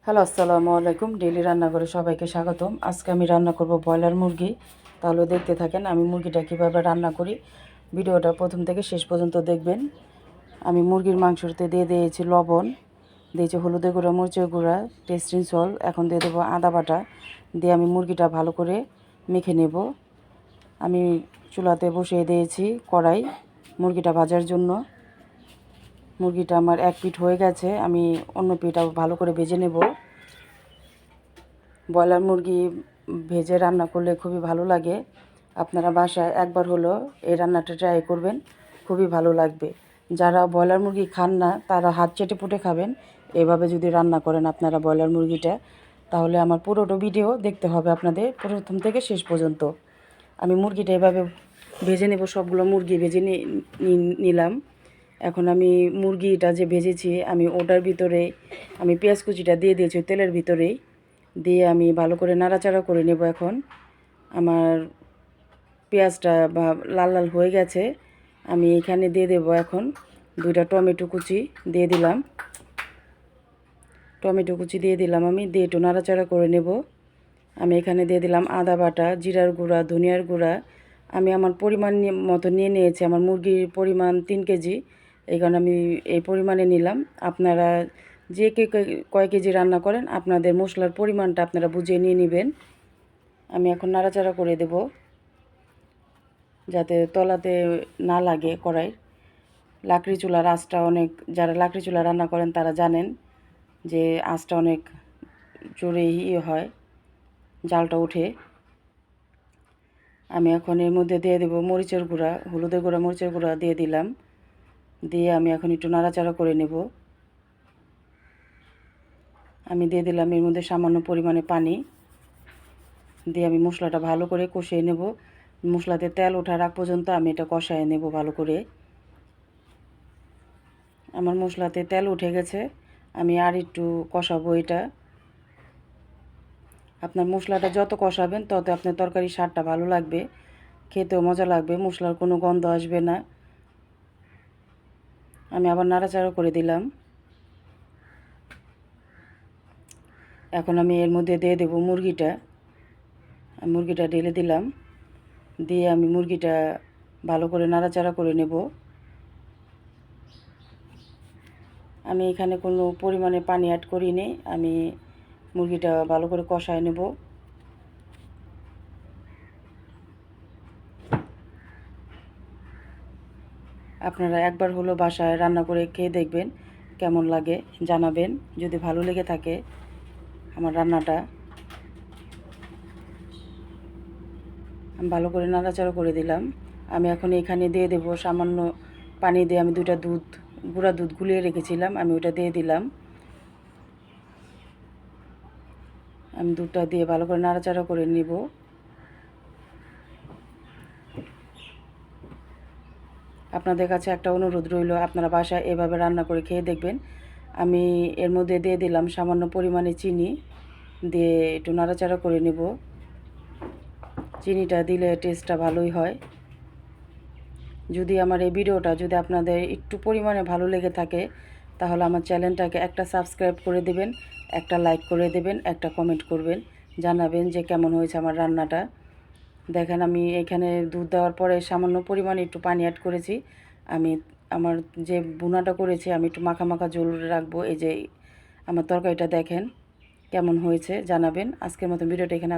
Hello, আসসালামু আলাইকুম। Daily রান্নাঘরে সবাইকে স্বাগতম। আজকে আমি রান্না করব ব্রয়লার মুরগি। তাহলে দেখতে থাকেন আমি মুরগিটা কীভাবে রান্না করি। ভিডিওটা প্রথম থেকে শেষ পর্যন্ত দেখবেন। আমি মুরগির মাংসতে দিয়ে দিয়েছি লবণ, দিয়েছি হলুদের গুঁড়া, মরিচের গুঁড়া, টেস্টিং সল্ট। এখন দিয়ে দেবো আদা বাটা। দিয়ে আমি মুরগিটা ভালো করে মেখে নেব। আমি চুলাতে বসিয়ে দিয়েছি কড়াই মুরগিটা ভাজার জন্য। মুরগিটা আমার এক পিঠ হয়ে গেছে, আমি অন্য পিঠটা ভালো করে ভেজে নেব। ব্রয়লার মুরগি ভেজে রান্না করলে খুবই ভালো লাগে। আপনারা বাসায় একবার হলো এই রান্নাটা ট্রাই করবেন, খুবই ভালো লাগবে। যারা ব্রয়লার মুরগি খান না তারা হাত চেটে পুটে খাবেন এভাবে যদি রান্না করেন আপনারা ব্রয়লার মুরগিটা। তাহলে আমার পুরোটা ভিডিও দেখতে হবে আপনাদের প্রথম থেকে শেষ পর্যন্ত। আমি মুরগিটা এভাবে ভেজে নেব, সবগুলো মুরগি ভেজে নিলাম। এখন আমি মুরগিটা যে ভেজেছি আমি ওটার ভিতরে আমি পেঁয়াজ কুচিটা দিয়ে দিয়েছি তেলের ভিতরেই। দিয়ে আমি ভালো করে নাড়াচাড়া করে নেব। এখন আমার পেঁয়াজটা লাল লাল হয়ে গেছে। আমি এখানে দিয়ে দেব এখন 2টা টমেটো কুচি দিয়ে দিলাম। টমেটো কুচি দিয়ে দিলাম, আমি দিয়ে একটু নাড়াচাড়া করে নেব। আমি এখানে দিয়ে দিলাম আদা বাটা, জিরার গুঁড়া, ধনিয়ার গুঁড়া। আমি আমার পরিমাণ মতো নিয়ে নিয়েছি। আমার মুরগির পরিমাণ 3 কেজি, এই কারণে আমি এই পরিমাণে নিলাম। আপনারা যে কয় কেজি রান্না করেন আপনাদের মশলার পরিমাণটা আপনারা বুঝিয়ে নিয়ে নেবেন। আমি এখন নাড়াচাড়া করে দেব যাতে তলাতে না লাগে কড়াই। লাকড়ি চুলার আঁচটা অনেক, যারা লাকড়ি চুলা রান্না করেন তারা জানেন যে আঁচটা অনেক জোরে হয়, জালটা ওঠে। আমি এখন এর মধ্যে দিয়ে দেব মরিচের গুঁড়া, হলুদের গুঁড়া, মরিচের গুঁড়া দিয়ে দিলাম। দিয়ে আমি এখন একটু নাড়াচাড়া করে নেব। আমি দিয়ে দিলাম এর মধ্যে সামান্য পরিমাণে পানি। দিয়ে আমি মশলাটা ভালো করে কষিয়ে নেব। মশলাতে তেল ওঠার আগ পর্যন্ত আমি এটা কষায় নেব ভালো করে। আমার মশলাতে তেল উঠে গেছে, আমি আর একটু কষাবো এটা। আপনার মশলাটা যত কষাবেন তত আপনার তরকারির স্বাদটা ভালো লাগবে, খেতেও মজা লাগবে, মশলার কোনো গন্ধ আসবে না। আমি আবার নাড়াচাড়া করে দিলাম। এখন আমি এর মধ্যে দিয়ে দেব মুরগিটা ঢেলে দিলাম। দিয়ে আমি মুরগিটা ভালো করে নাড়াচাড়া করে নেব। আমি এখানে কোনো পরিমাণে পানি অ্যাড করিনি, আমি মুরগিটা ভালো করে কষায় নেব। আপনারা একবার হলো বাসায় রান্না করে খেয়ে দেখবেন, কেমন লাগে জানাবেন যদি ভালো লেগে থাকে আমার রান্নাটা। আমি ভালো করে নাড়াচাড়া করে দিলাম। আমি এখন এখানে দিয়ে দেব সামান্য পানি দিয়ে আমি 2টা গুঁড়া দুধ গুলিয়ে রেখেছিলাম, আমি ওটা দিয়ে দিলাম। আমি দুধটা দিয়ে ভালো করে নাড়াচাড়া করে নিব। আপনাদের কাছে একটা অনুরোধ রইল, আপনারা বাসায় এভাবে রান্না করে খেয়ে দেখবেন। আমি এর মধ্যে দিয়ে দিলাম সামান্য পরিমাণে চিনি, দিয়ে একটু নাড়াচাড়া করে নেব। চিনিটা দিলে টেস্টটা ভালোই হয়। যদি আমার এই ভিডিওটা যদি আপনাদের একটু পরিমাণে ভালো লেগে থাকে তাহলে আমার চ্যানেলটাকে একটা সাবস্ক্রাইব করে দেবেন, একটা লাইক করে দেবেন, একটা কমেন্ট করবেন, জানাবেন যে কেমন হয়েছে আমার রান্নাটা। দেখেন আমি এখানে দুধ দেওয়ার পরে সামান্য পরিমাণে একটু পানি অ্যাড করেছি। আমি আমার যে ভুনাটা করেছি আমি একটু মাখা মাখা ঝোল রাখবো। এই যে আমার তরকারিটা দেখেন কেমন হয়েছে জানাবেন। আজকের মতো ভিডিওটা এখানে